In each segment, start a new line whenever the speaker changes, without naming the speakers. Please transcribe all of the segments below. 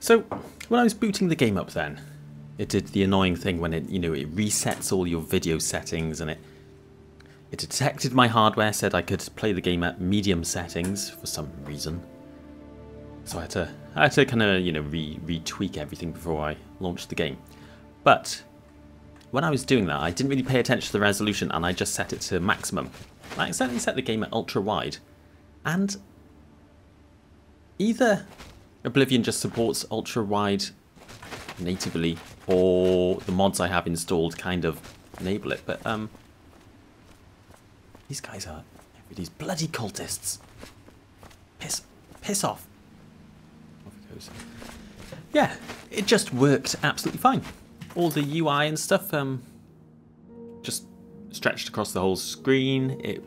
So, when I was booting the game up then, it did the annoying thing when it, it resets all your video settings, and it detected my hardware, said I could play the game at medium settings for some reason. So I had to kind of, retweak everything before I launched the game. But when I was doing that, I didn't really pay attention to the resolution, and I just set it to maximum. I accidentally set the game at ultra wide, and either Oblivion just supports ultra wide natively, or the mods I have installed kind of enable it. But these guys are these bloody cultists. Piss off. Off it goes. Yeah, it just worked absolutely fine. All the UI and stuff just stretched across the whole screen. It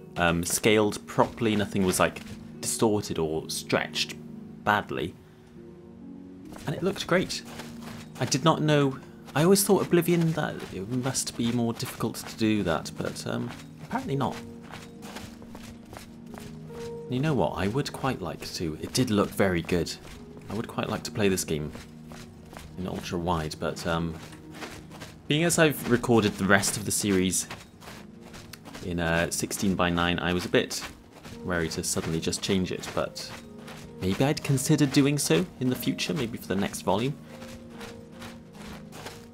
scaled properly. Nothing was like distorted or stretched badly. And it looked great. I did not know. I always thought Oblivion that it must be more difficult to do that, but apparently not. You know what? I would quite like to. It did look very good. I would quite like to play this game in ultra wide, but being as I've recorded the rest of the series in 16:9, I was a bit wary to suddenly just change it, but maybe I'd consider doing so in the future, maybe for the next volume.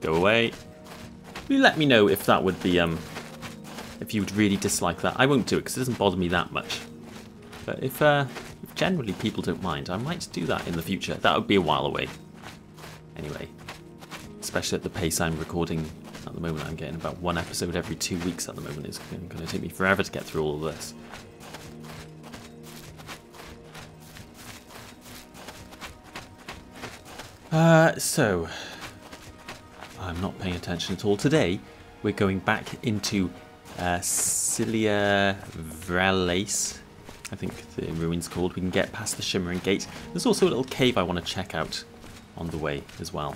Go away. You let me know if that would be, if you would really dislike that. I won't do it because it doesn't bother me that much. But if generally people don't mind, I might do that in the future. That would be a while away. Anyway, especially at the pace I'm recording at the moment. I'm getting about one episode every 2 weeks at the moment. It's going to take me forever to get through all of this. So, I'm not paying attention at all. Today, we're going back into Cilia Vrelace, I think the ruin's called. We can get past the Shimmering Gate. There's also a little cave I want to check out on the way as well.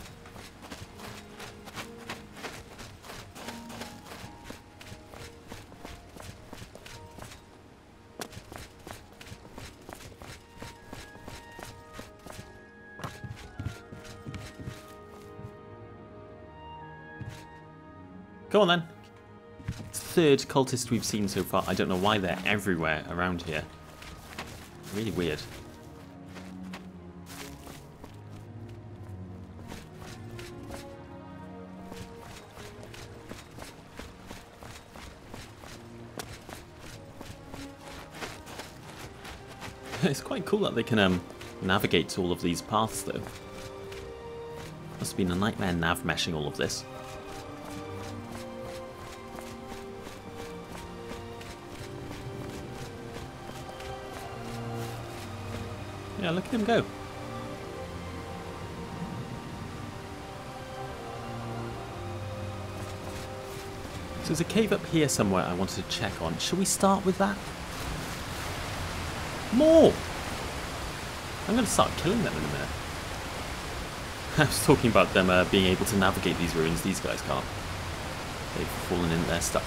Go on then. It's the third cultist we've seen so far. I don't know why they're everywhere around here. Really weird. It's quite cool that they can navigate all of these paths though. Must have been a nightmare nav meshing all of this. Yeah, look at him go. So there's a cave up here somewhere I wanted to check on. Shall we start with that? More! I'm going to start killing them in a minute. I was talking about them being able to navigate these ruins. These guys can't. They've fallen in there, stuck.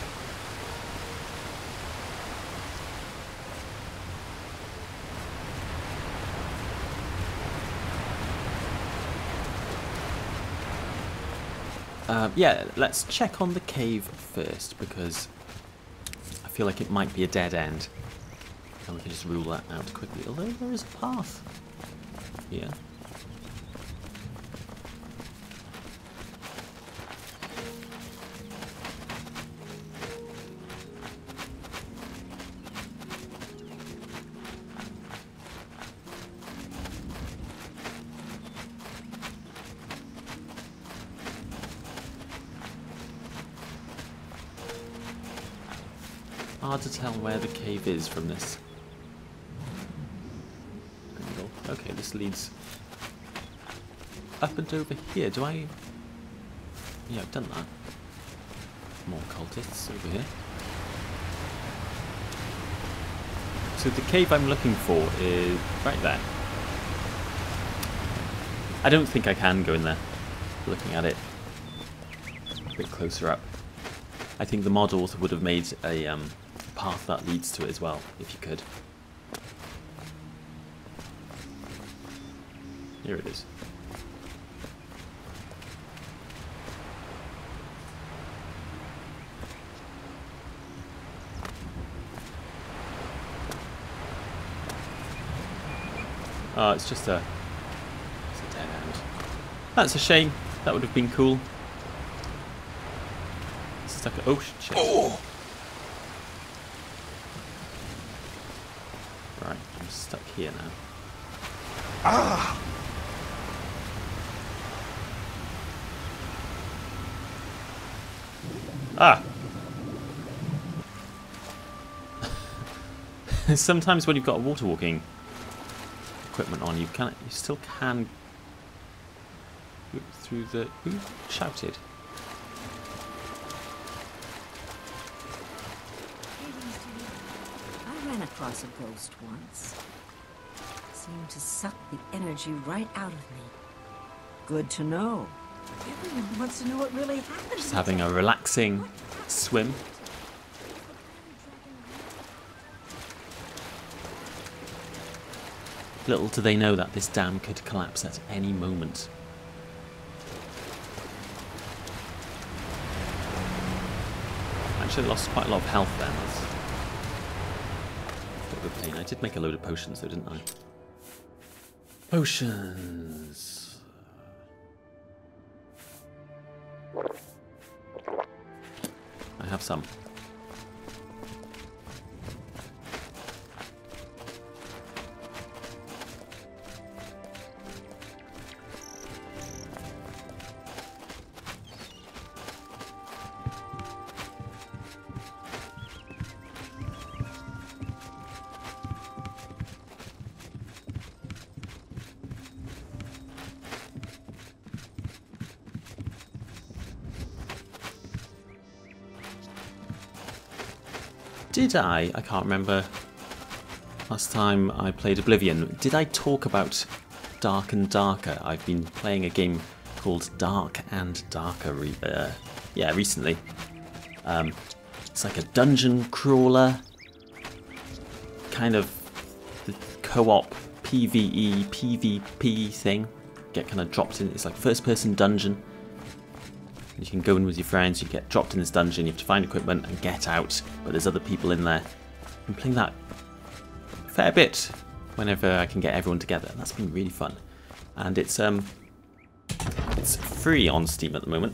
Yeah, let's check on the cave first, because I feel like it might be a dead end. And we can just rule that out quickly, although there is a path here. Hard to tell where the cave is from this angle. Okay, this leads up and over here. Do I... Yeah, I've done that. More cultists over here. So the cave I'm looking for is right there. I don't think I can go in there, looking at it a bit closer up. I think the mod author would have made a path that leads to it as well, if you could. Here it is. Oh, it's just a dead end. That's a shame. That would have been cool. Stuck. Oh shit. Oh. Right, I'm stuck here now.
Ah!
Ah! Sometimes when you've got water walking equipment on, you still can go through the. Who shouted?
I ran across a ghost once. Seemed to suck the energy right out of me. Good to know. Everyone wants to know what really happened.
Just having a relaxing swim. Little do they know that this dam could collapse at any moment. Actually, I lost quite a lot of health there. That's a bit of a pain. I did make a load of potions though, didn't I? Potions. I have some. Did I can't remember, last time I played Oblivion, did I talk about Dark and Darker? I've been playing a game called Dark and Darker recently. It's like a dungeon crawler, kind of the co-op PvE, PvP thing. Get kind of dropped in, it's like first person dungeon. You can go in with your friends, you get dropped in this dungeon, you have to find equipment and get out, but there's other people in there. I'm playing that a fair bit whenever I can get everyone together. That's been really fun. And it's free on Steam at the moment.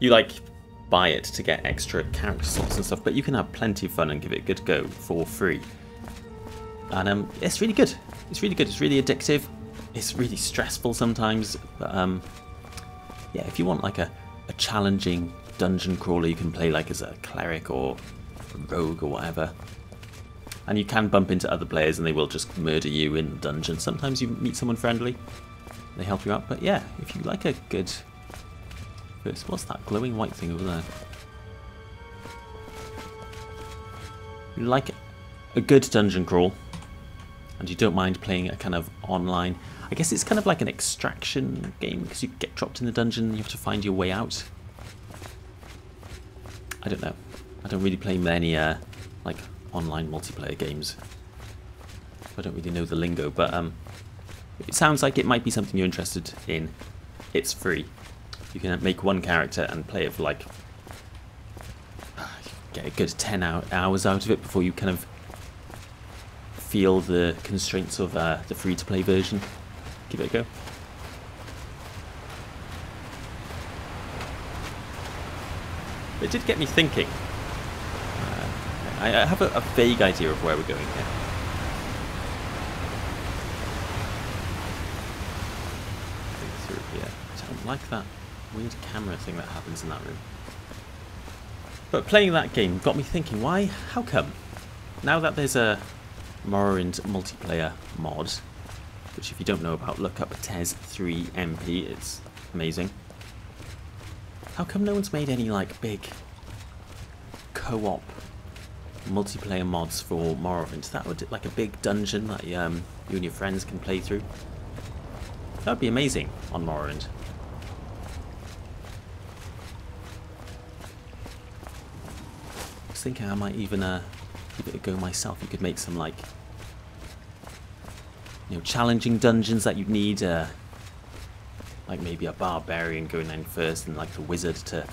You like buy it to get extra character slots and stuff, but you can have plenty of fun and give it a good go for free. And it's really good. It's really good. It's really addictive. It's really stressful sometimes, but yeah, if you want like a challenging dungeon crawler, you can play like as a cleric or a rogue or whatever, and you can bump into other players and they will just murder you in the dungeon. Sometimes you meet someone friendly, they help you out, but yeah, if you like a good first, what's that glowing white thing over there? You like a good dungeon crawl and you don't mind playing a kind of online, I guess it's kind of like an extraction game because you get dropped in the dungeon and you have to find your way out. I don't know. I don't really play many like online multiplayer games. I don't really know the lingo, but it sounds like it might be something you're interested in. It's free. You can make one character and play it for like get a good 10 hours out of it before you kind of feel the constraints of the free-to-play version. Give it a go. It did get me thinking. I have a vague idea of where we're going here. Through here. I don't like that weird camera thing that happens in that room. But playing that game got me thinking, why? How come? Now that there's a Morrowind multiplayer mod, which if you don't know about, look up TES3MP, it's amazing. How come no one's made any like big co-op multiplayer mods for Morrowind? That would, like a big dungeon that you and your friends can play through. That would be amazing on Morrowind. I was thinking I might even give it a go myself. You could make some like, you know, challenging dungeons that you'd need, like maybe a barbarian going in first, and like the wizard for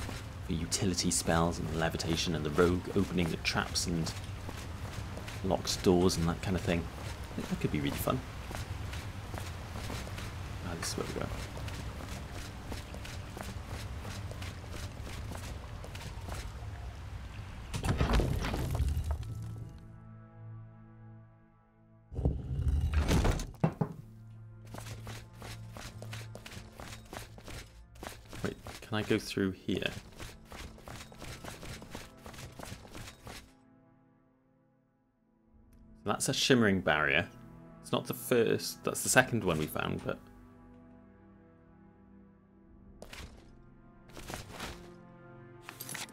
utility spells and levitation, and the rogue opening the traps and locked doors and that kind of thing. I think that could be really fun. this is where we go. Wait, can I go through here? That's a shimmering barrier. It's not the first, that's the second one we found, but...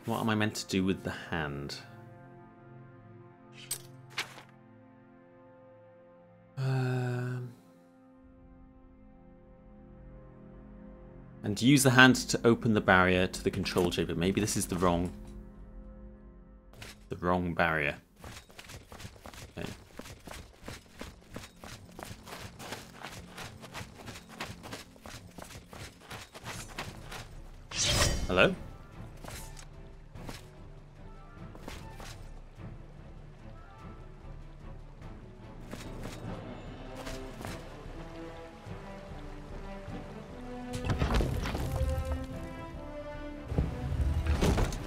What am I meant to do with the hand? And use the hand to open the barrier to the control chamber. Maybe this is the wrong barrier. Okay. Hello?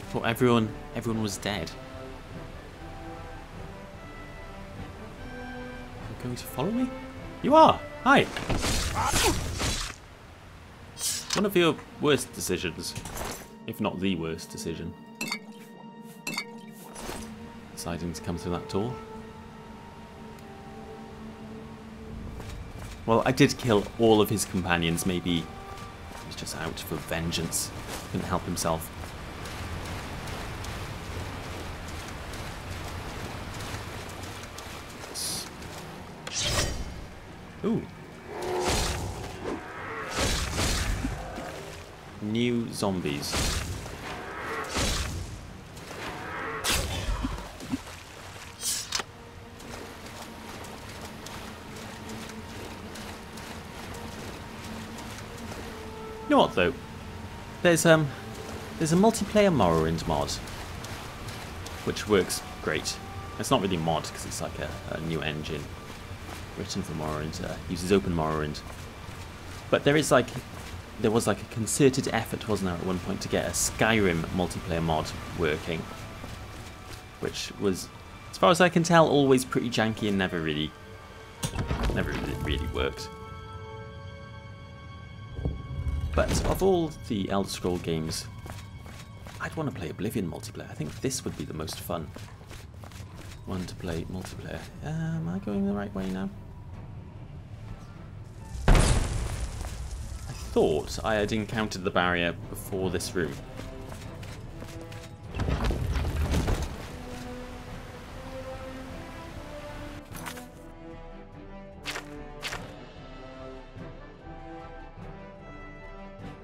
Thought everyone was dead. You're going to follow me? You are! Hi! One of your worst decisions, if not the worst decision. Deciding to come through that door. Well, I did kill all of his companions. Maybe he was just out for vengeance. Couldn't help himself. Ooh. New zombies. You know what though? There's a multiplayer Morrowind mod, which works great. It's not really a mod because it's like a new engine written for Morrowind, uses Open Morrowind. But there was like a concerted effort, wasn't there, at one point to get a Skyrim multiplayer mod working, which was, as far as I can tell, always pretty janky and never really worked. But of all the Elder Scroll games, I'd want to play Oblivion multiplayer. I think this would be the most fun one to play multiplayer. Am I going the right way now? I thought I had encountered the barrier before this room.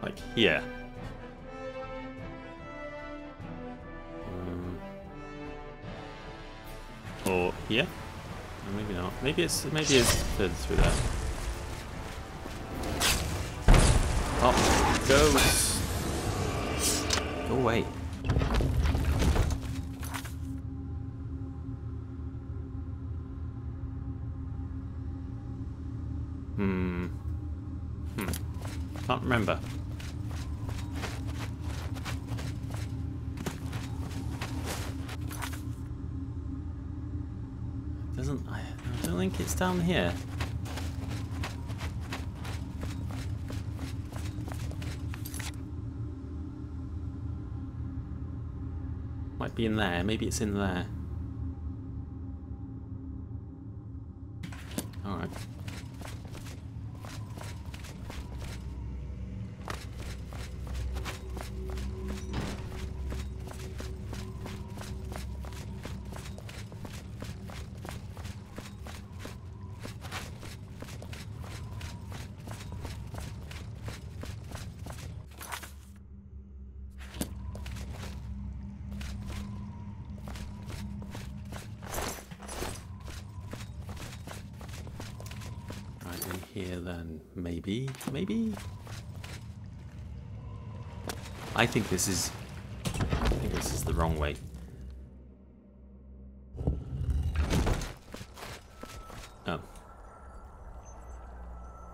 Like here. Or here? Or maybe not. Maybe it's further through there. Up goes. Go away. Can't remember. I don't think it's down here. Might be in there. Maybe it's in there. Alright. Here then, maybe. I think this is the wrong way. Oh.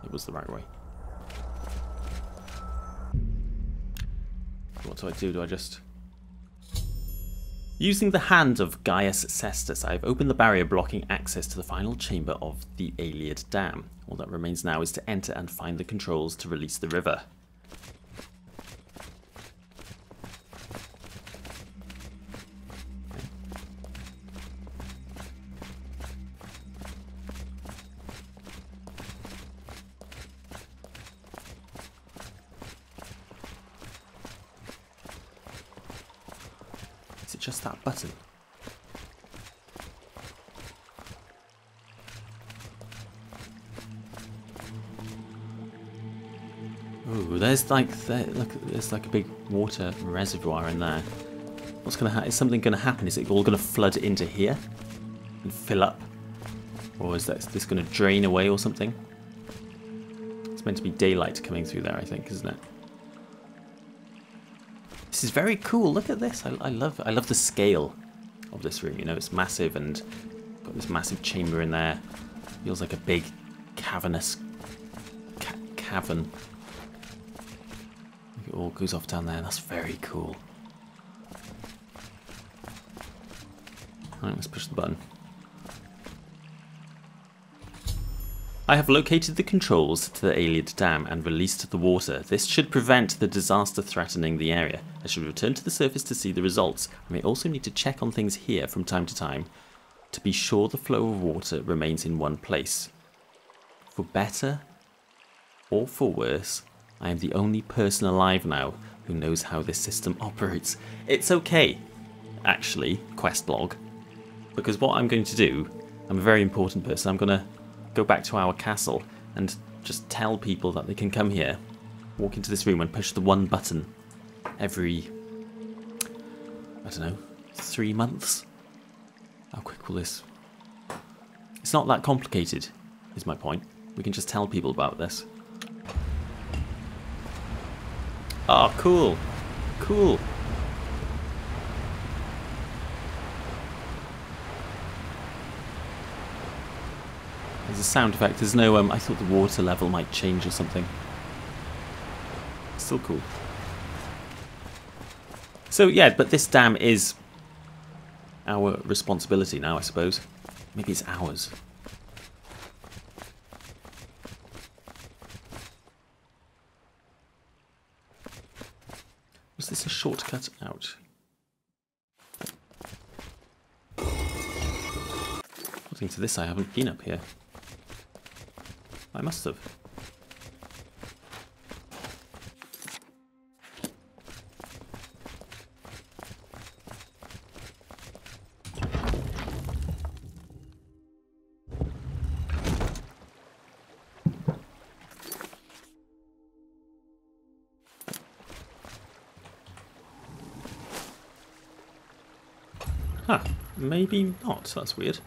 It was the right way. What do? Do I just... Using the hand of Gaius Cestus, I have opened the barrier blocking access to the final chamber of the Ayleid Dam. All that remains now is to enter and find the controls to release the river. Is it just that button? Ooh, there's like look, there's like a big water reservoir in there. What's gonna happen? Is something gonna happen? Is it all gonna flood into here and fill up, or is this gonna drain away or something? It's meant to be daylight coming through there, I think, isn't it? This is very cool. Look at this. I love the scale of this room. You know, it's massive and got this massive chamber in there. Feels like a big cavernous cavern. It all goes off down there. That's very cool. Alright, let's push the button. I have located the controls to the Ayleid Dam and released the water. This should prevent the disaster threatening the area. I should return to the surface to see the results. I may also need to check on things here from time to time to be sure the flow of water remains in one place. For better or for worse, I am the only person alive now who knows how this system operates. It's okay, actually, quest log, because what I'm going to do, I'm a very important person, I'm going to go back to our castle and just tell people that they can come here, walk into this room and push the one button every, I don't know, 3 months? How quick will this... It's not that complicated, is my point. We can just tell people about this. Oh, cool. Cool. There's a sound effect. There's no, I thought the water level might change or something. Still cool. So, yeah, but this dam is our responsibility now, I suppose. Maybe it's ours. Was this a shortcut out? According to this, I haven't been up here. I must have. Huh, maybe not. That's weird.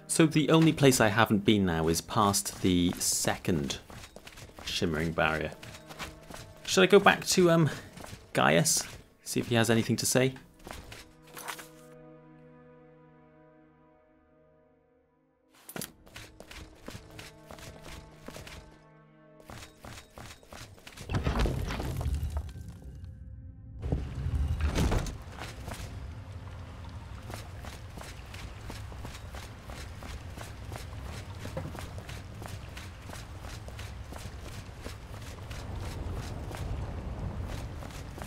So the only place I haven't been now is past the second shimmering barrier. Should I go back to Gaius? See if he has anything to say?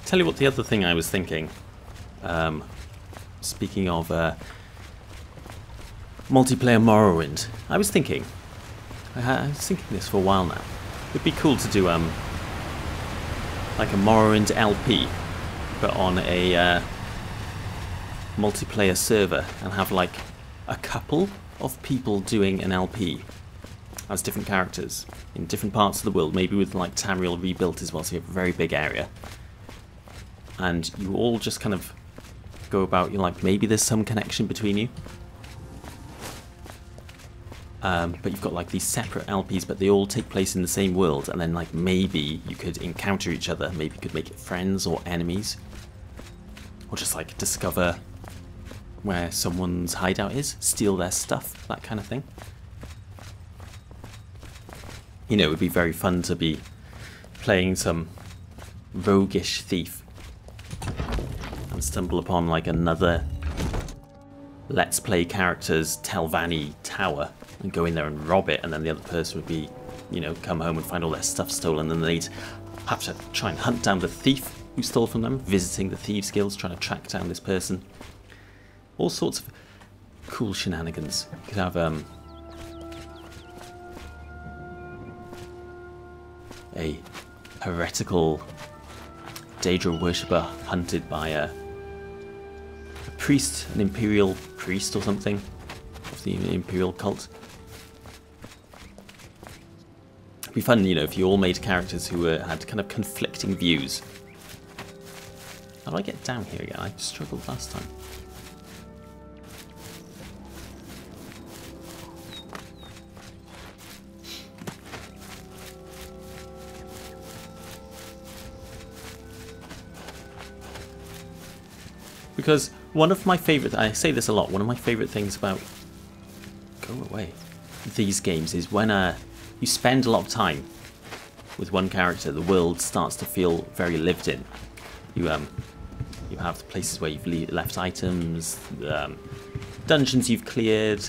Tell you what, the other thing I was thinking, speaking of multiplayer Morrowind, I was thinking this for a while now. It'd be cool to do like a Morrowind LP, but on a multiplayer server, and have like a couple of people doing an LP as different characters in different parts of the world, maybe with like Tamriel rebuilt as well, so you have a very big area. And you all just kind of go about, you're like, maybe there's some connection between you. But you've got like these separate LPs, but they all take place in the same world. And then like maybe you could encounter each other. Maybe you could make it friends or enemies. Or just like discover where someone's hideout is, steal their stuff, that kind of thing. You know, it would be very fun to be playing some roguish thief and stumble upon like another Let's Play character's Telvanni tower and go in there and rob it, and then the other person would be, you know, come home and find all their stuff stolen, and they'd have to try and hunt down the thief who stole from them, visiting the Thieves Guilds, trying to track down this person. All sorts of cool shenanigans. You could have a heretical Daedra worshipper hunted by a priest, an imperial priest or something of the imperial cult. It'd be fun, you know, if you all made characters who had kind of conflicting views. How do I get down here again? I struggled last time. Because one of my favourite, I say this a lot, one of my favourite things about, go away, these games is when you spend a lot of time with one character, the world starts to feel very lived in. You have the places where you've left items, dungeons you've cleared,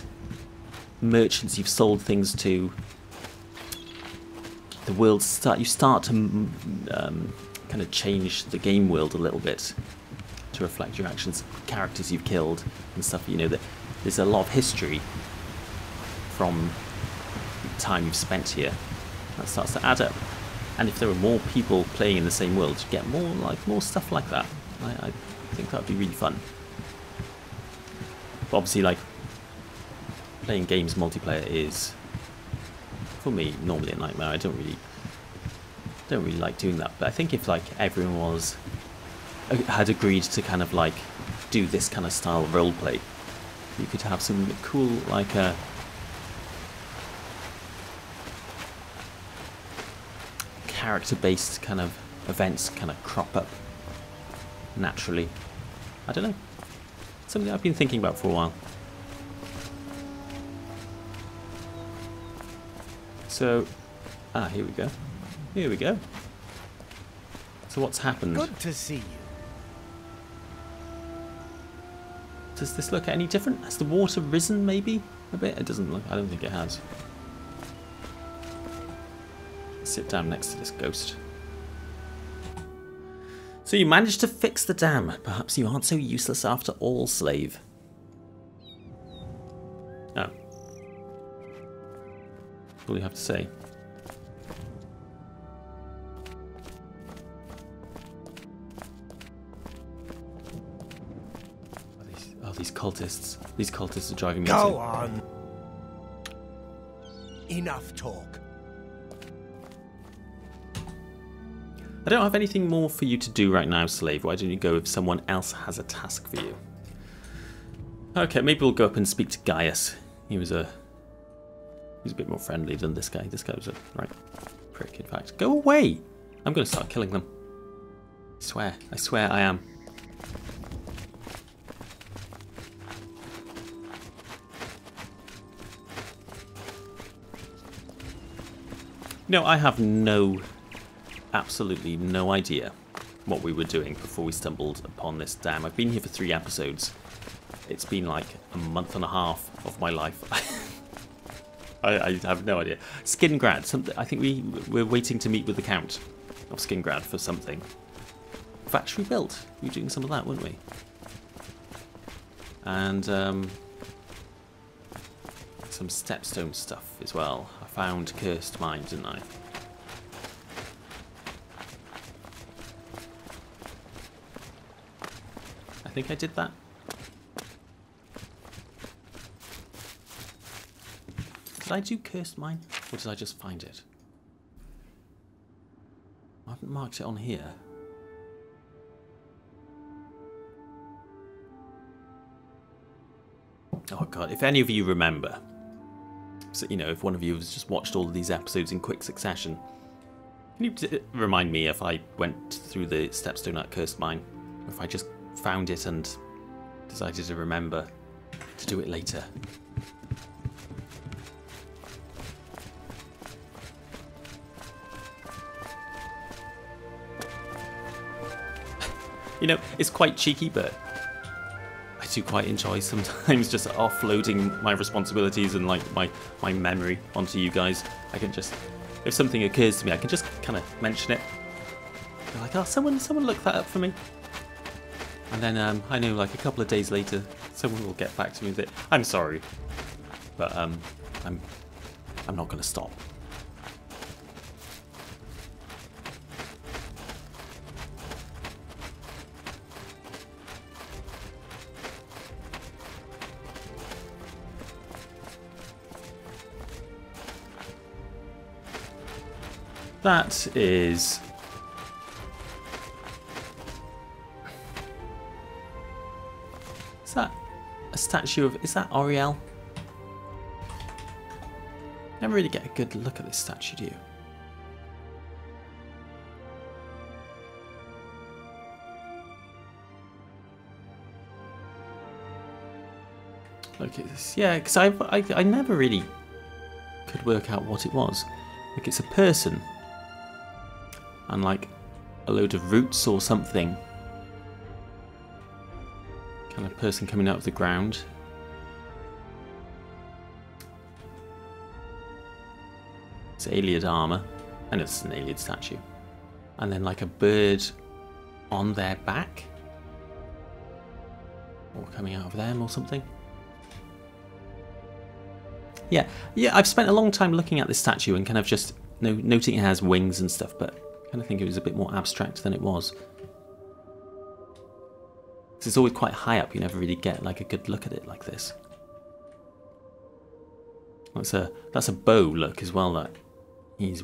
merchants you've sold things to. The world you start to kind of change the game world a little bit to reflect your actions, characters you've killed and stuff. You know that there's a lot of history from the time you've spent here that starts to add up. And if there are more people playing in the same world, you get more stuff like that. I think that would be really fun. But obviously, like, playing games multiplayer is, for me, normally a nightmare. I don't really like doing that. But I think if like everyone had agreed to kind of like do this kind of style of roleplay, you could have some cool like character-based kind of events kind of crop up naturally. I don't know. Something I've been thinking about for a while. So, here we go. Here we go. So what's happened?
Good to see you.
Does this look any different? Has the water risen maybe a bit? It doesn't look. I don't think it has. Sit down next to this ghost. So you managed to fix the dam. Perhaps you aren't so useless after all, slave. Oh. That's all you have to say. These cultists. These cultists are driving me insane.
Go on. Enough talk.
I don't have anything more for you to do right now, slave. Why don't you go if someone else has a task for you? Okay, maybe we'll go up and speak to Gaius. He's a bit more friendly than this guy. This guy was a right prick, in fact. Go away! I'm going to start killing them. I swear I am. No, I have absolutely no idea what we were doing before we stumbled upon this dam. I've been here for 3 episodes. It's been like a month and a half of my life. I have no idea. Skingrad. I think we're waiting to meet with the Count of Skingrad for something. Factory built. We were doing some of that, weren't we? And some stepstone stuff as well. I found cursed mine, didn't I? I think I did that. Did I do cursed mine? Or did I just find it? I haven't marked it on here. Oh god, if any of you remember, so, you know, if one of you has just watched all of these episodes in quick succession, can you remind me if I went through the stepstone at Cursed Mine? Or if I just found it and decided to remember to do it later. You know, it's quite cheeky, but I do quite enjoy sometimes just offloading my responsibilities and like my memory onto you guys. I can just, if something occurs to me, I can just kind of mention it. They're like, oh, someone look that up for me. And then I know like a couple of days later, someone will get back to me with it. I'm sorry, but I'm not going to stop. That is... Is that a statue of... Is that Auriel? Never really get a good look at this statue, do you? Look at this. Yeah, because I never really could work out what it was. Like, it's a person. And like a load of roots or something. Kind of person coming out of the ground. It's Ayleid armor. And it's an Ayleid statue. And then like a bird on their back. Or coming out of them or something. Yeah, I've spent a long time looking at this statue and kind of just noting it has wings and stuff, but I kind of think it was a bit more abstract than it was. Because it's always quite high up, you never really get like a good look at it like this. That's a bow look as well, that he's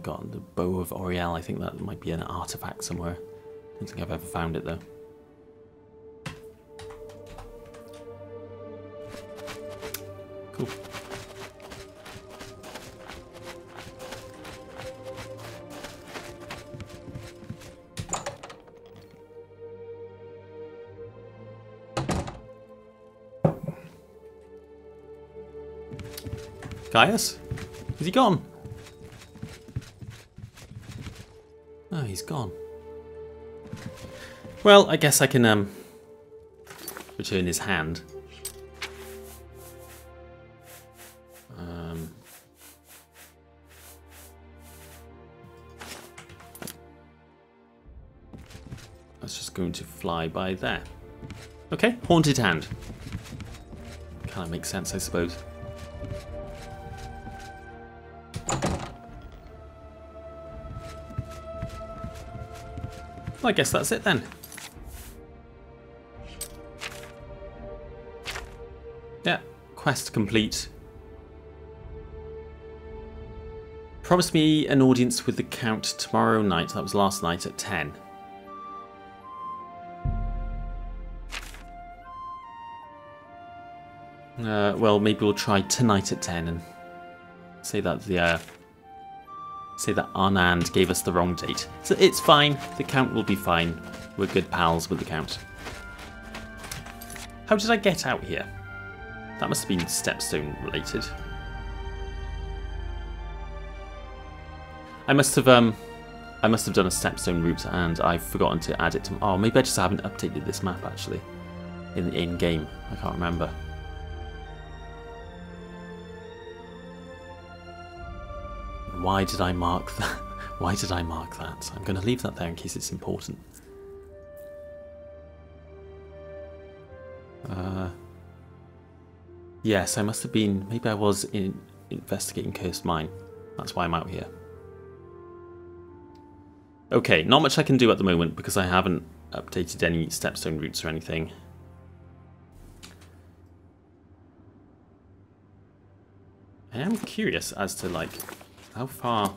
got the bow of Auriel. I think that might be an artifact somewhere. I don't think I've ever found it though. Cool. Gaius? Is he gone? Oh, he's gone. Well, I guess I can return his hand. That's just going to fly by there. Okay, haunted hand. Kind of makes sense, I suppose. I guess that's it then. Yeah, quest complete. Promised me an audience with the Count tomorrow night. That was last night at 10. Well, maybe we'll try tonight at 10 and say that Anand gave us the wrong date. So it's fine. The Count will be fine. We're good pals with the Count. How did I get out here? That must have been Stepstone related. I must have done a Stepstone route and I've forgotten to add it to... Oh, maybe I just haven't updated this map actually. In game. I can't remember. Why did I mark that? Why did I mark that? I'm going to leave that there in case it's important. Yes, I must have been... Maybe I was investigating Cursed Mine. That's why I'm out here. Okay, not much I can do at the moment because I haven't updated any Stepstone routes or anything. I am curious as to, like... How far?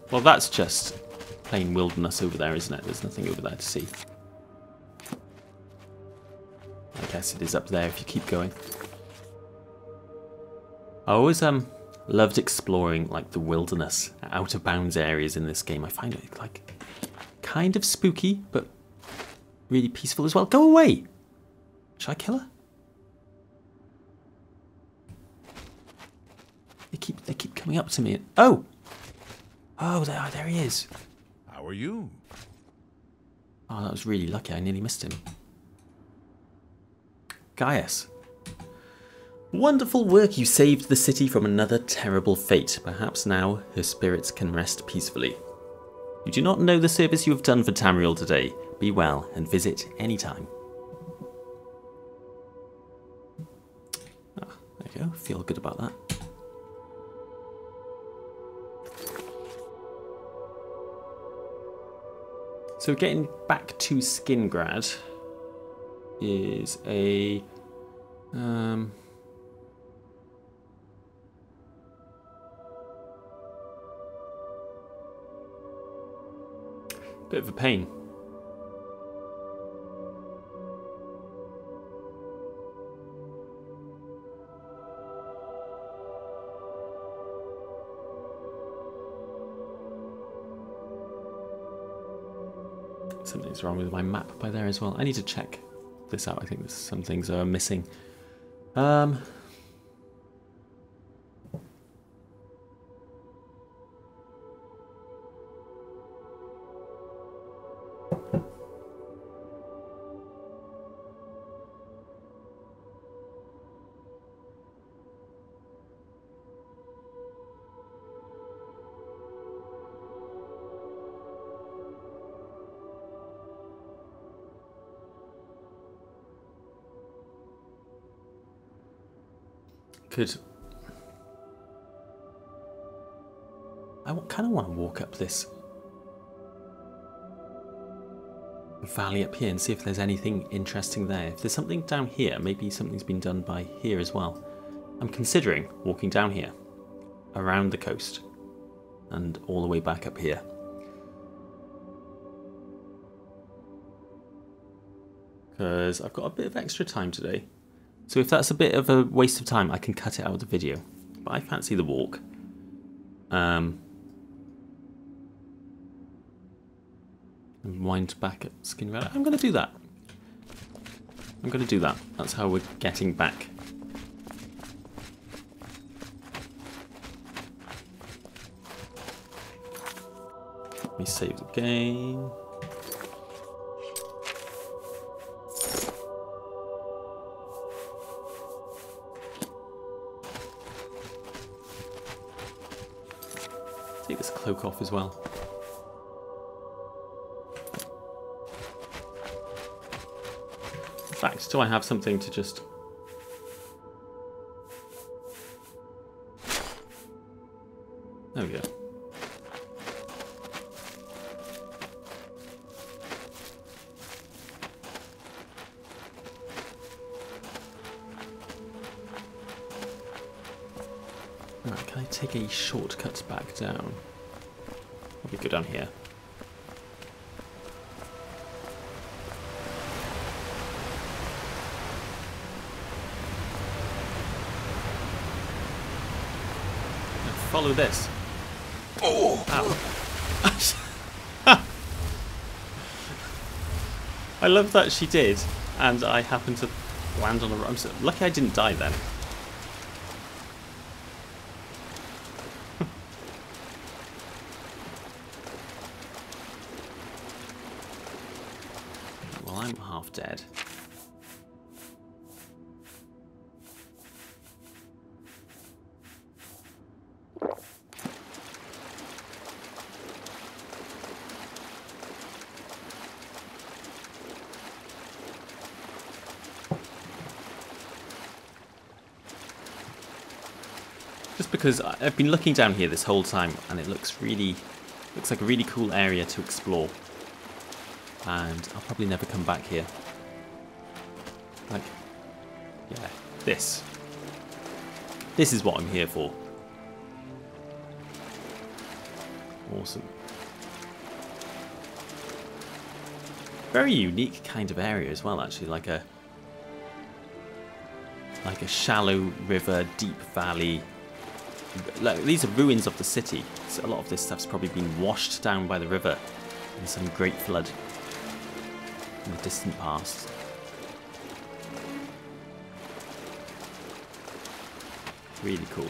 Well, that's just plain wilderness over there, isn't it? There's nothing over there to see. I guess it is up there if you keep going. I always loved exploring like the wilderness, out of bounds areas in this game. I find it like kind of spooky, but really peaceful as well. Go away! Should I kill her? They keep coming up to me. Oh! Oh, there he is.
How are you?
Oh, that was really lucky. I nearly missed him. Gaius. Wonderful work. You saved the city from another terrible fate. Perhaps now her spirits can rest peacefully. You do not know the service you have done for Tamriel today. Be well and visit anytime. Ah, there you go. Feel good about that. So getting back to Skingrad is a bit of a pain. Something's wrong with my map by there as well. I need to check this out. I think there's some things are missing. I kind of want to walk up this valley up here and see if there's anything interesting there. If there's something down here, maybe something's been done by here as well. I'm considering walking down here, around the coast, and all the way back up here. Because I've got a bit of extra time today. So if that's a bit of a waste of time, I can cut it out of the video. But I fancy the walk. And wind back at Skingrad. I'm going to do that. That's how we're getting back. Let me save the game. Take this cloak off as well. In fact, do I have something to just... There we go. Alright, can I take a shortcut back down? Probably go down here. Now follow this.
Oh!
Ow. I love that she did, and I happened to land on a... I'm so lucky I didn't die then. Well, I'm half dead. Just because I've been looking down here this whole time, and it looks like a really cool area to explore. And I'll probably never come back here. Like, yeah, this is what I'm here for. Awesome. Very unique kind of area as well, actually, like a shallow river, deep valley. Like, these are ruins of the city. So a lot of this stuff's probably been washed down by the river in some great flood in the distant past. Really cool.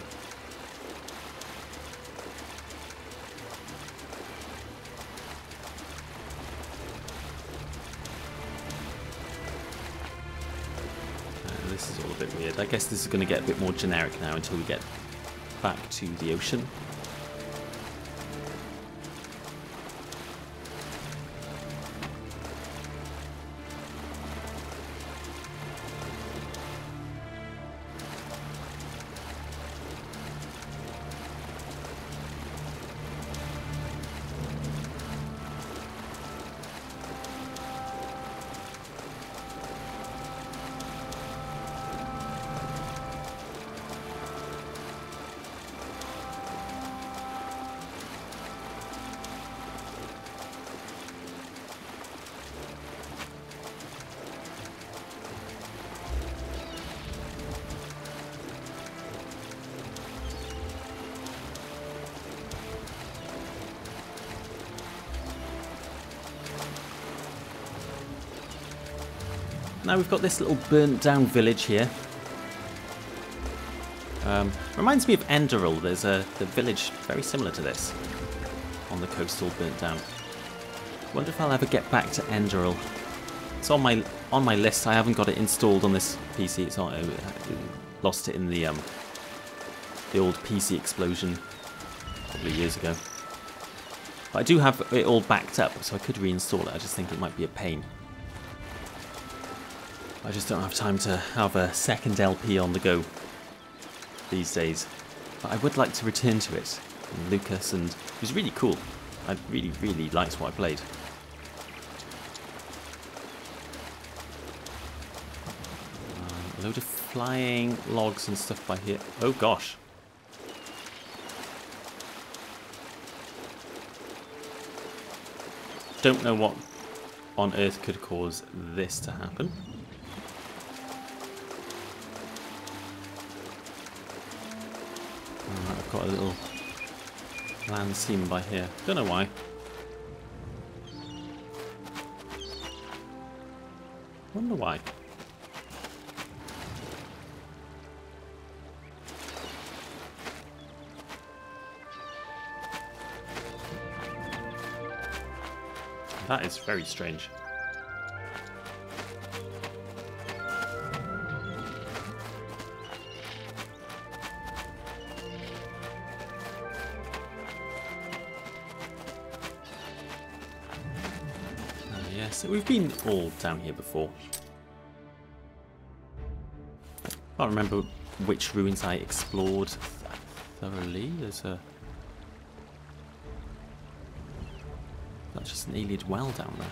This is all a bit weird. I guess this is going to get a bit more generic now until we get back to the ocean. Now we've got this little burnt down village here. Reminds me of Enderal. There's the village very similar to this on the coast, all burnt down. Wonder if I'll ever get back to Enderal. It's on my list. I haven't got it installed on this PC. It's on, I lost it in the old PC explosion a couple of years ago. But I do have it all backed up, so I could reinstall it. I just think it might be a pain. I just don't have time to have a second LP on the go these days. But I would like to return to it. And Lucas, and it was really cool. I really, really liked what I played. A load of flying logs and stuff by here. Oh gosh. Don't know what on earth could cause this to happen. I've got a little land seam by here. Don't know why. Wonder why. That is very strange. Yes, we've been all down here before. I can't remember which ruins I explored thoroughly. There's a... That's just an Ayleid well down there.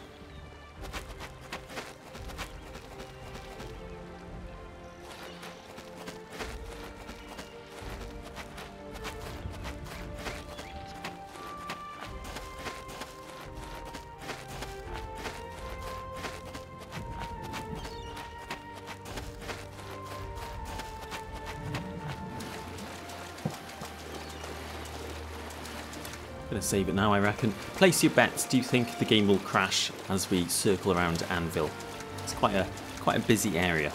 Gonna save it now, I reckon. Place your bets. Do you think the game will crash as we circle around Anvil? It's quite a busy area.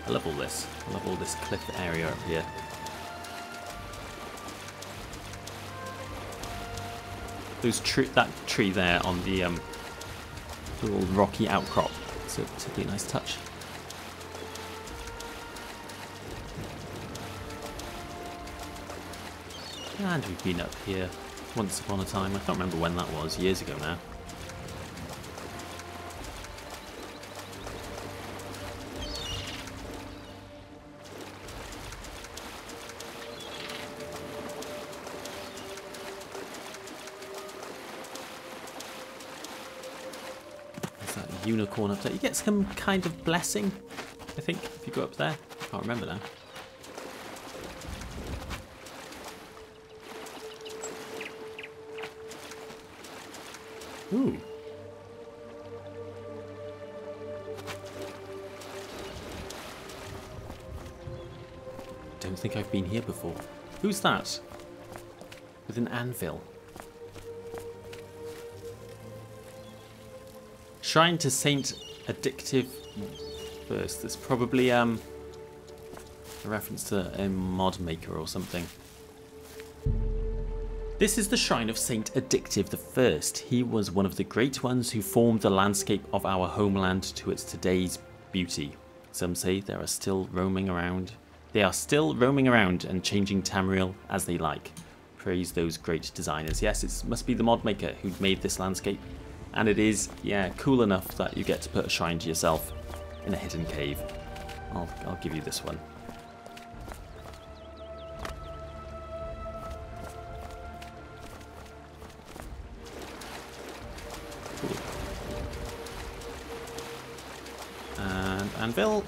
I love all this. I love all this cliff area up here. That tree there on the little rocky outcrop. It's a particularly nice touch. And we've been up here once upon a time. I can't remember when that was, years ago now. There's that unicorn up there. You get some kind of blessing, I think, if you go up there. I can't remember now. Ooh. Don't think I've been here before. Who's that? With an anvil. Shrine to Saint Addictive First. There's probably a reference to a mod maker or something. This is the shrine of Saint Addictive I. He was one of the great ones who formed the landscape of our homeland to its today's beauty. Some say they are still roaming around and changing Tamriel as they like. Praise those great designers. Yes, it must be the mod maker who made this landscape. And it is, yeah, cool enough that you get to put a shrine to yourself in a hidden cave. I'll give you this one. Cool. And anvil.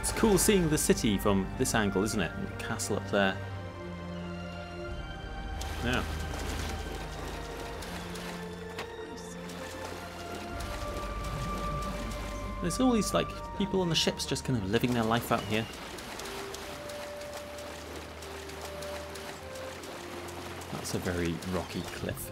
It's cool seeing the city from this angle, isn't it? And the castle up there. Yeah. There's all these like people on the ships just kind of living their life out here. That's a very rocky cliff.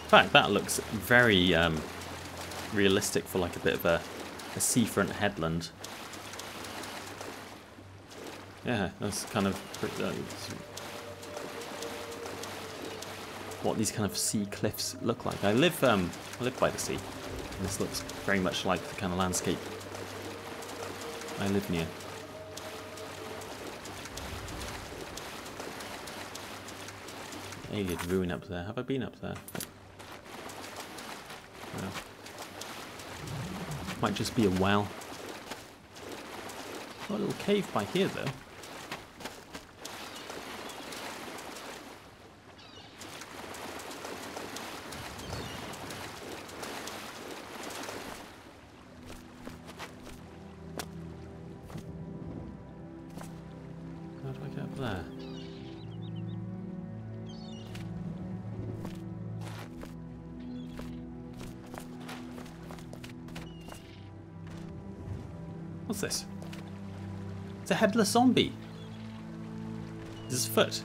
In fact, that looks very realistic for like a bit of a seafront headland. Yeah, that's kind of what these kind of sea cliffs look like. I live by the sea, and this looks very much like the kind of landscape I live near. Alien ruin up there. Have I been up there? No. Might just be a well. Got a little cave by here though. How do I get up there? What's this? It's a headless zombie. This is his foot.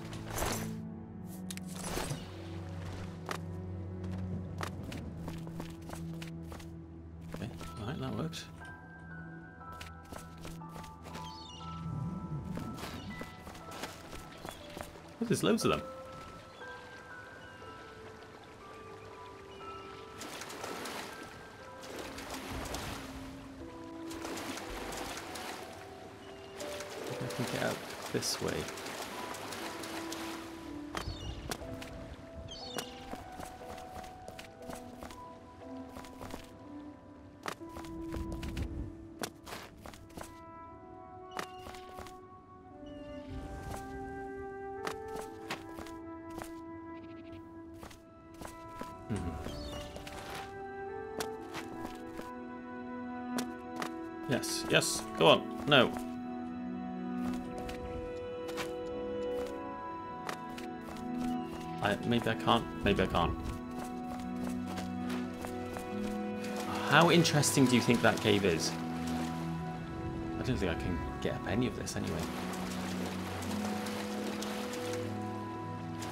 Okay, alright, that works. Oh, there's loads of them. I can get out this way. Yes, yes, go on. No. Maybe I can't. Maybe I can't. How interesting do you think that cave is? I don't think I can get up any of this anyway.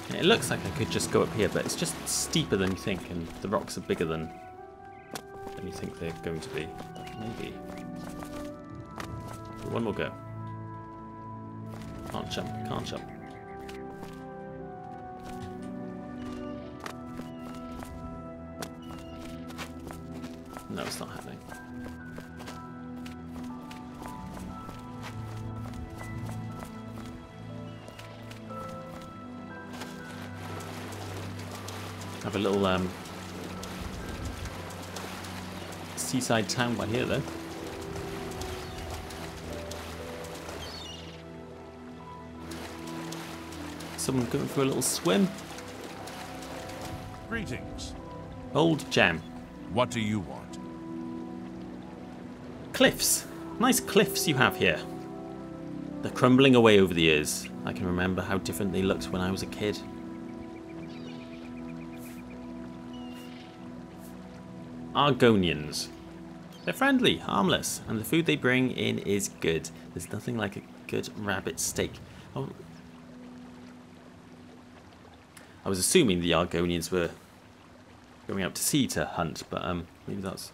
It looks like I could just go up here, but it's just steeper than you think, and the rocks are bigger than you think they're going to be. Maybe. One more go. Can't jump. Can't jump. No, it's not happening. Have a little seaside town by here, though. someone going for a little swim.
Greetings.
Old gem.
What do you want?
Cliffs. Nice cliffs you have here. They're crumbling away over the years. I can remember how different they looked when I was a kid. Argonians. They're friendly, harmless, and the food they bring in is good. There's nothing like a good rabbit steak. Oh. I was assuming the Argonians were going out to sea to hunt, but maybe that's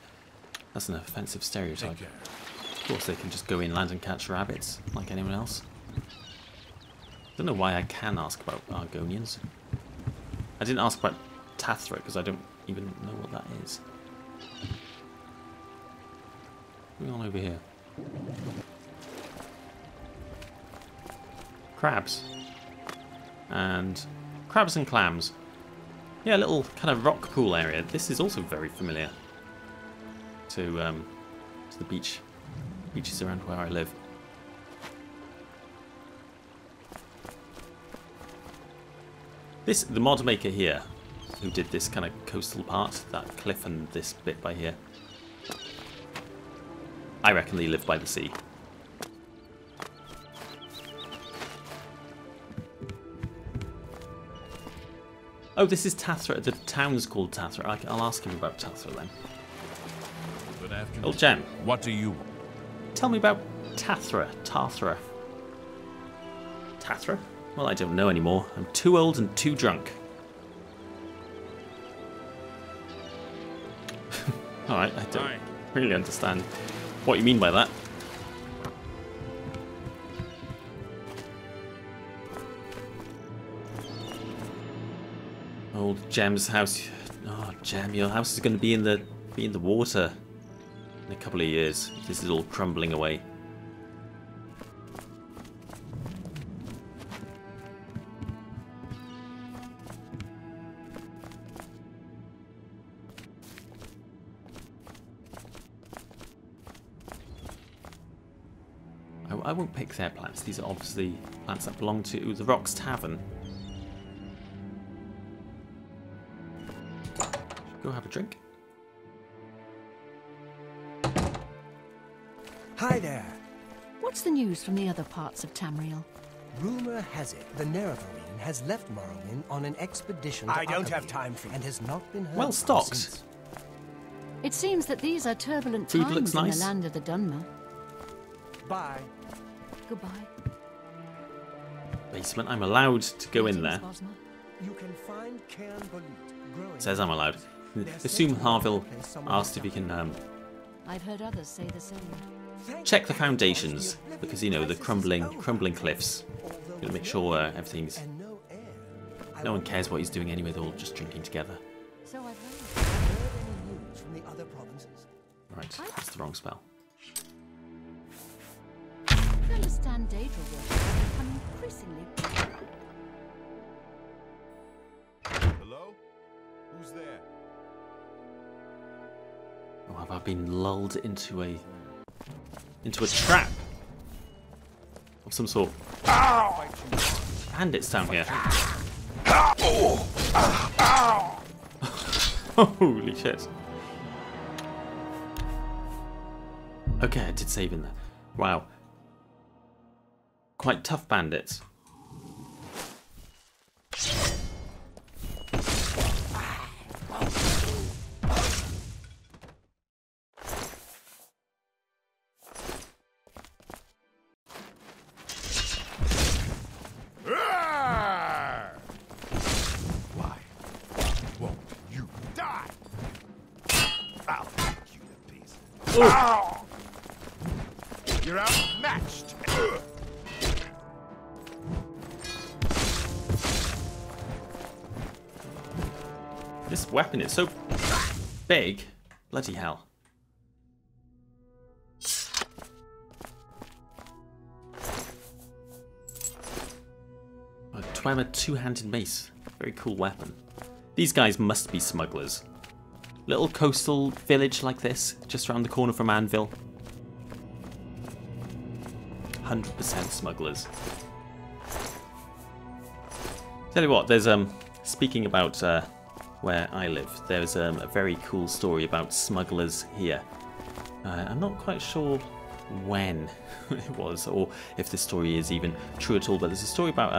an offensive stereotype. Of course, they can just go inland and catch rabbits like anyone else. I don't know why I can ask about Argonians. I didn't ask about Tathra because I don't even know what that is. What's going on over here? Crabs. And crabs and clams. Yeah, a little kind of rock pool area. This is also very familiar to the beaches around where I live. The mod maker here, who did this kind of coastal part, that cliff and this bit by here, I reckon they live by the sea. Oh, this is Tathra. The town's called Tathra. I'll ask him about Tathra then.
Good afternoon.
Old Gem.
What do you want?
Tell me about Tathra. Tathra. Tathra? Well, I don't know anymore. I'm too old and too drunk. Alright, I don't really understand what you mean by that. Old Gem's house. Oh, Gem, your house is going to be in the water in a couple of years. This is all crumbling away. I won't pick their plants. These are obviously plants that belong to the Rocks Tavern. Go have a drink.
Hi there.
What's the news from the other parts of Tamriel?
Rumor has it the Nerevarine has left Morrowind on an expedition to
I don't have
Arcadia
time for you.
and has not been heard
Well
from
stocked.
since.
It seems that these are turbulent
Food
times
looks
in
nice.
the land of the Dunmer.
Bye.
Goodbye.
Basement. I'm allowed to go in there.
Greetings, Bosma.
You can find Cairn Bolute growing.
It says I'm allowed. Assume Harville asked if he can
I've heard others say the same.
check the foundations because you know the crumbling cliffs. Gonna make sure everything's.
And no air.
No one cares what he's doing anyway. They're all just drinking together.
So I've heard.
Heard any news from the other provinces?
Right, that's the wrong spell.
I understand Daedra waters are becoming increasingly.
Hello? Who's there?
Oh, have I been lulled into a trap of some sort? Bandits down here. Holy shit. Okay, I did save in there. Wow. Quite tough bandits.
Why won't you die? I'll take you to pieces. Ow! You're outmatched.
This weapon is so big. Bloody hell. A Dwemer two-handed mace. Very cool weapon. These guys must be smugglers. Little coastal village like this, just around the corner from Anvil. 100% smugglers. Tell you what, there's speaking about where I live, there's a very cool story about smugglers here. I'm not quite sure when it was, or if this story is even true at all, but there's a story about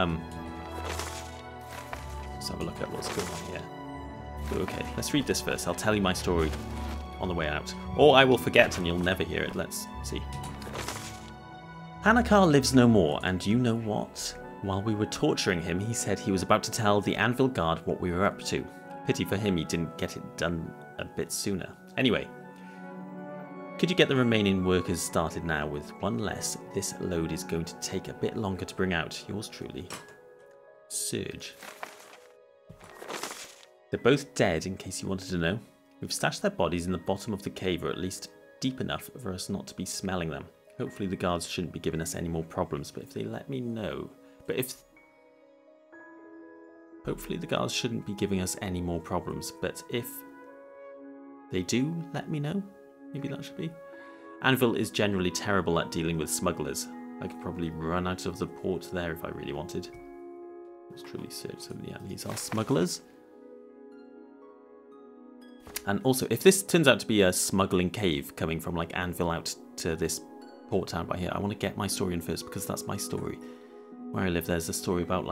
let's have a look at what's going on here. Okay, let's read this first. I'll tell you my story on the way out, or I will forget and you'll never hear it. Let's see. Hanakar lives no more, and you know what? While we were torturing him, he said he was about to tell the Anvil Guard what we were up to. Pity for him he didn't get it done a bit sooner. Anyway, could you get the remaining workers started now? With one less, this load is going to take a bit longer to bring out. Yours truly, Surge. They're both dead, in case you wanted to know. We've stashed their bodies in the bottom of the cave, or at least deep enough for us not to be smelling them. Hopefully the guards shouldn't be giving us any more problems, but if they let me know... Hopefully the guards shouldn't be giving us any more problems, but if they do let me know, maybe that should be. Anvil is generally terrible at dealing with smugglers. I could probably run out of the port there if I really wanted. It's truly Surge, so yeah, these are smugglers. And also, if this turns out to be a smuggling cave coming from like Anvil out to this port town by here, I want to get my story in first because that's my story. Where I live, there's a story about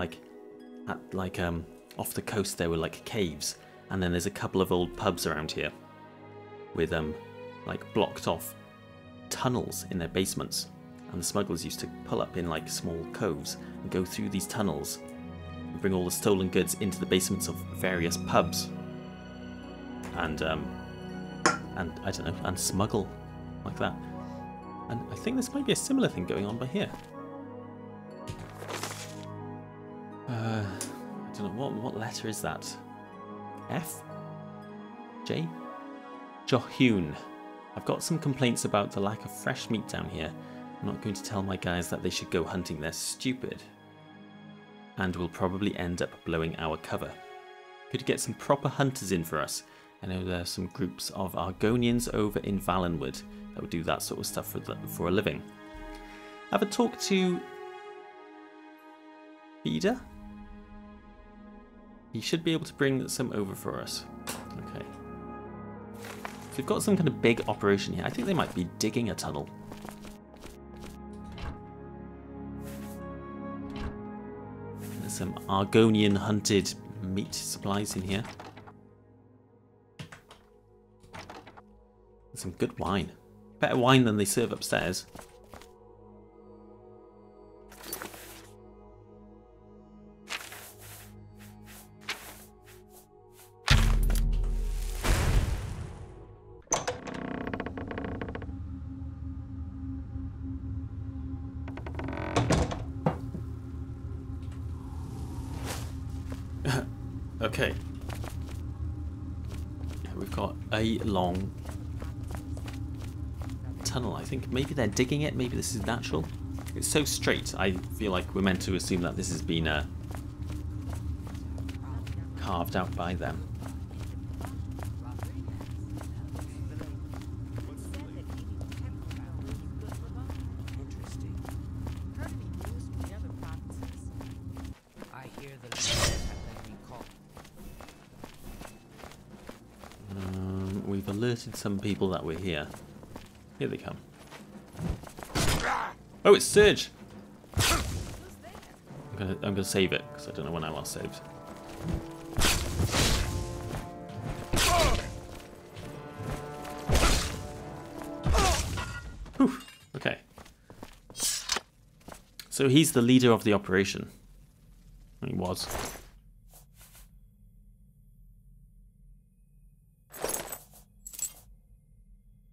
off the coast there were like caves, and then there's a couple of old pubs around here with like blocked off tunnels in their basements, and the smugglers used to pull up in like small coves and go through these tunnels and bring all the stolen goods into the basements of various pubs, and I don't know, and smuggle like that. And I think this might be a similar thing going on by here. I don't know, what letter is that? F? J? Johyun. I've got some complaints about the lack of fresh meat down here. I'm not going to tell my guys that they should go hunting, they're stupid. And we'll probably end up blowing our cover. Could you get some proper hunters in for us? I know there are some groups of Argonians over in Valenwood that would do that sort of stuff for a living. Have a talk to Feeder? He should be able to bring some over for us. Okay. So we've got some kind of big operation here. I think they might be digging a tunnel. There's some Argonian hunted meat supplies in here. Some good wine. Better wine than they serve upstairs. Okay. Yeah, we've got a long tunnel, I think. Maybe they're digging it, maybe this is natural. It's so straight, I feel like we're meant to assume that this has been carved out by them. We've alerted some people that we're here. Here they come. Oh, it's Surge! I'm gonna save it, because I don't know when I last saved. Whew. Okay. So he's the leader of the operation. He was.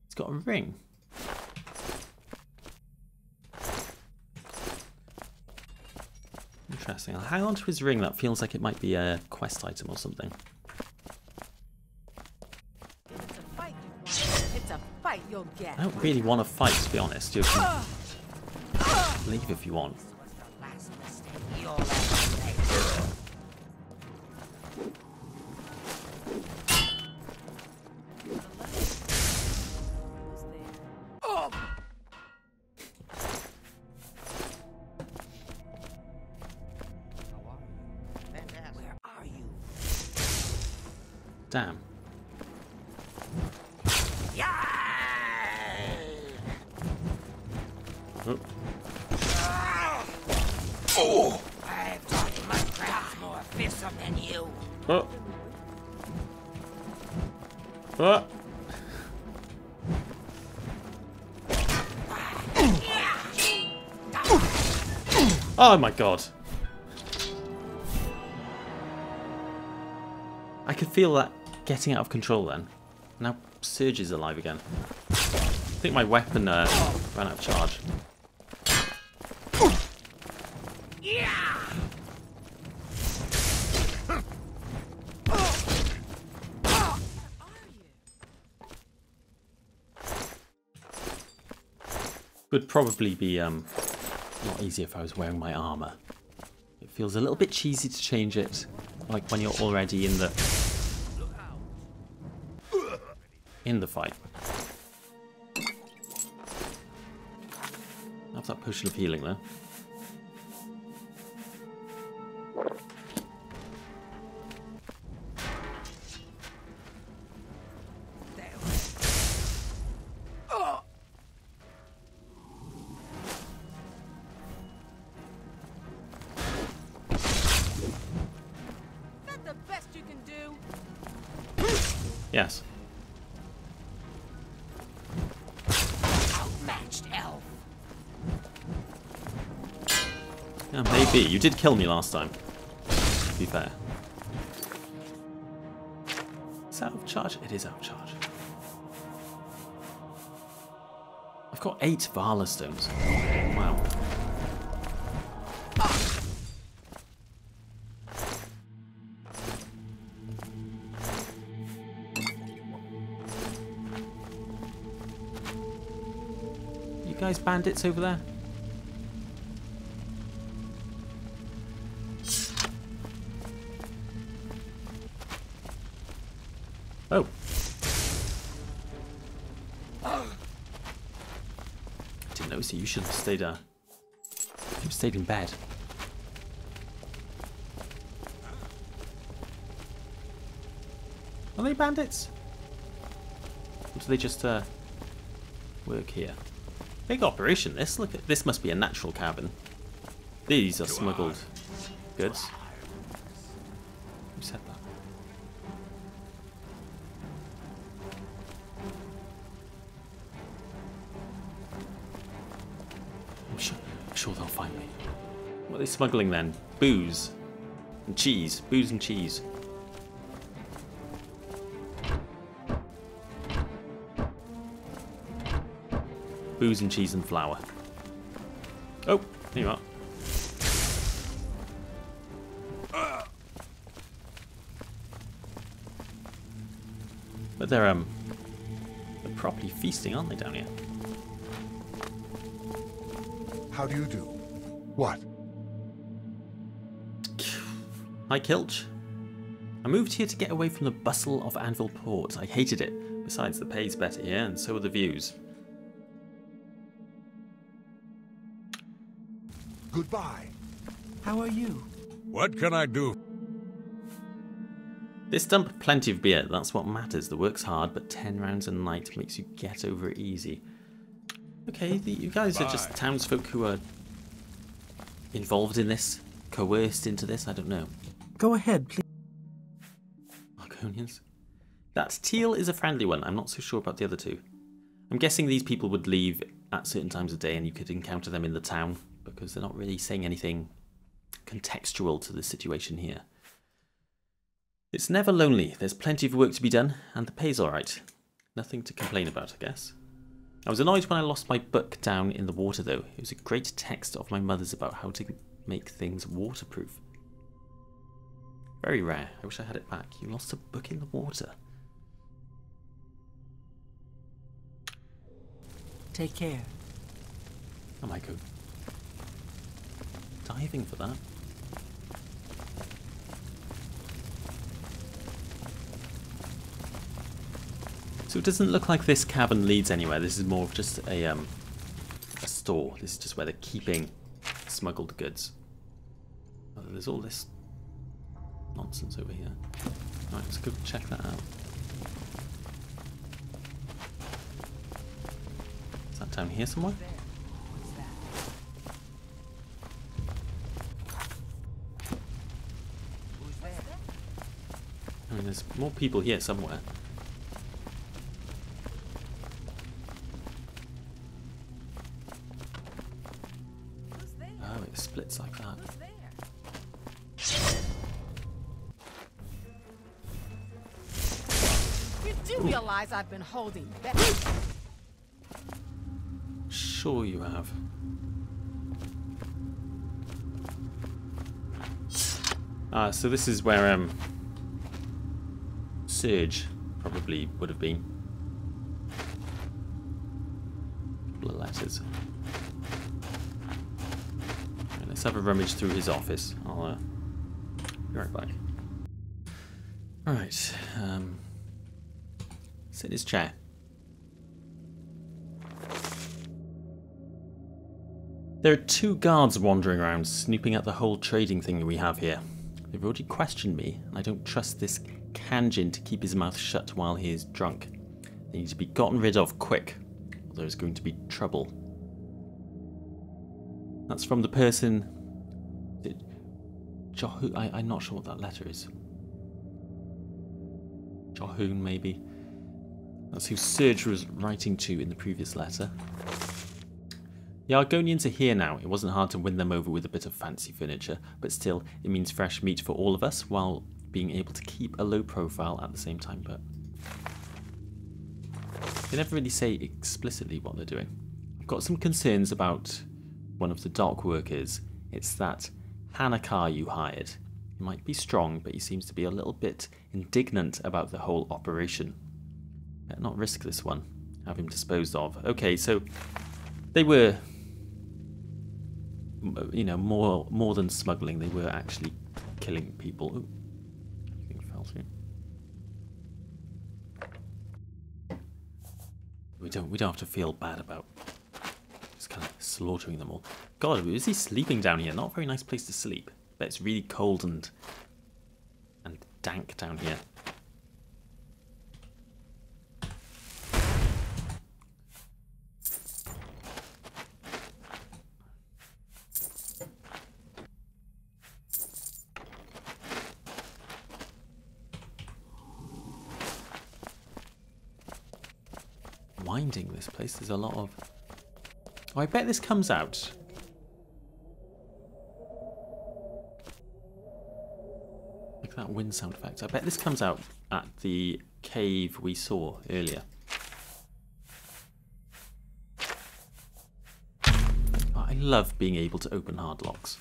He's got a ring. Interesting. I'll hang on to his ring. That feels like it might be a quest item or something.
It's a fight you'll get.
I don't really want to fight, to be honest. You can leave if you want. Damn. Oh.
I've taught my craft more fearsome than you.
Oh. Oh. Oh my god. I could feel that getting out of control then. Now Surge is alive again. I think my weapon ran out of charge. Would probably be a lot easier if I was wearing my armor. It feels a little bit cheesy to change it, like when you're already in the fight. Have that potion of healing though. Yes.
Outmatched elf.
Yeah, maybe. You did kill me last time. To be fair. It's out of charge? It is out of charge. I've got 8 Valor Stones. Wow. Guys, bandits over there. Oh. Didn't notice you. You should have stayed. You stayed in bed. Are they bandits? Or do they just work here? Big operation this. Look at this, must be a natural cabin. These are smuggled goods. Who said that? I'm sure they'll find me. What are they smuggling then? Booze and cheese. Booze and cheese. Booze and cheese and flour. Oh, here you are. But they're properly feasting, aren't they, down here?
How do you do? What?
Hi, Kilch. I moved here to get away from the bustle of Anvil Port. I hated it. Besides, the pay's better here, and so are the views.
Goodbye.
How are you?
What can I do?
This dumped plenty of beer, that's what matters. The work's hard, but 10 rounds a night makes you get over it easy. Okay, you guys are just townsfolk who are involved in this, coerced into this, I don't know.
Go ahead, please.
Argonians? That teal is a friendly one, I'm not so sure about the other two. I'm guessing these people would leave at certain times of day and you could encounter them in the town, because they're not really saying anything contextual to the situation here. It's never lonely, there's plenty of work to be done, and the pay's alright. Nothing to complain about, I guess. I was annoyed when I lost my book down in the water though. It was a great text of my mother's about how to make things waterproof. Very rare, I wish I had it back. You lost a book in the water.
Take care.
I might go diving for that. So it doesn't look like this cabin leads anywhere. This is more of just a store. This is just where they're keeping smuggled goods. Oh, there's all this nonsense over here. Right, let's go check that out. Is that down here somewhere? I mean, there's more people here somewhere. Oh, it splits like that.
You do realize I've been holding back.
Sure you have. Ah, so this is where Surge probably would have been. Couple of letters. Right, let's have a rummage through his office. I'll be right back. Alright, sit in his chair. There are 2 guards wandering around, snooping at the whole trading thing we have here. They've already questioned me, and I don't trust this Kanjin to keep his mouth shut while he is drunk. They need to be gotten rid of quick, or there's going to be trouble. That's from the person... I'm not sure what that letter is. Johoon, maybe. That's who Surge was writing to in the previous letter. The Argonians are here now. It wasn't hard to win them over with a bit of fancy furniture, but still, it means fresh meat for all of us, while being able to keep a low profile at the same time. But they never really say explicitly what they're doing. I've got some concerns about one of the dock workers. It's that Hanakar you hired. He might be strong, but he seems to be a little bit indignant about the whole operation. Better not risk this one. Have him disposed of. Okay, so they were, you know, more than smuggling. They were actually killing people. Ooh, everything fell through. We don't have to feel bad about just kind of slaughtering them all. God, is he sleeping down here? Not a very nice place to sleep. But it's really cold and dank down here. Winding this place. There's a lot of... Oh, I bet this comes out. Like that wind sound effect. I bet this comes out at the cave we saw earlier. Oh, I love being able to open hard locks.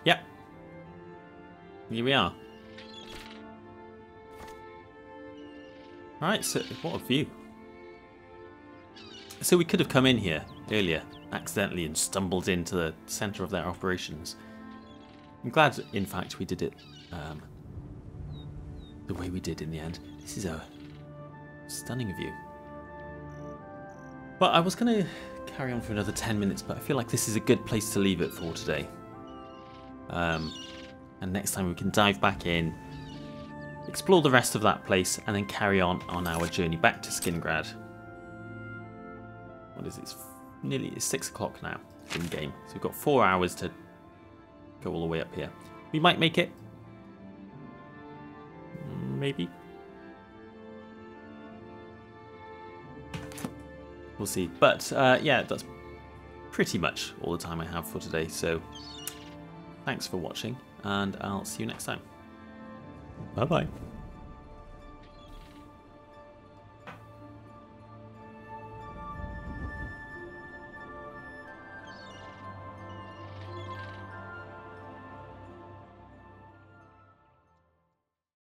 Yep. Here we are. Right, so what a view. So we could have come in here earlier, accidentally, and stumbled into the centre of their operations. I'm glad, in fact, we did it the way we did in the end. This is a stunning view. Well, I was going to carry on for another 10 minutes, but I feel like this is a good place to leave it for today. And next time we can dive back in, explore the rest of that place, and then carry on our journey back to Skingrad. What is it? It's 6 o'clock now in game, so we've got 4 hours to go all the way up here. We might make it. Maybe. We'll see. But yeah, that's pretty much all the time I have for today. So thanks for watching, and I'll see you next time. Bye-bye.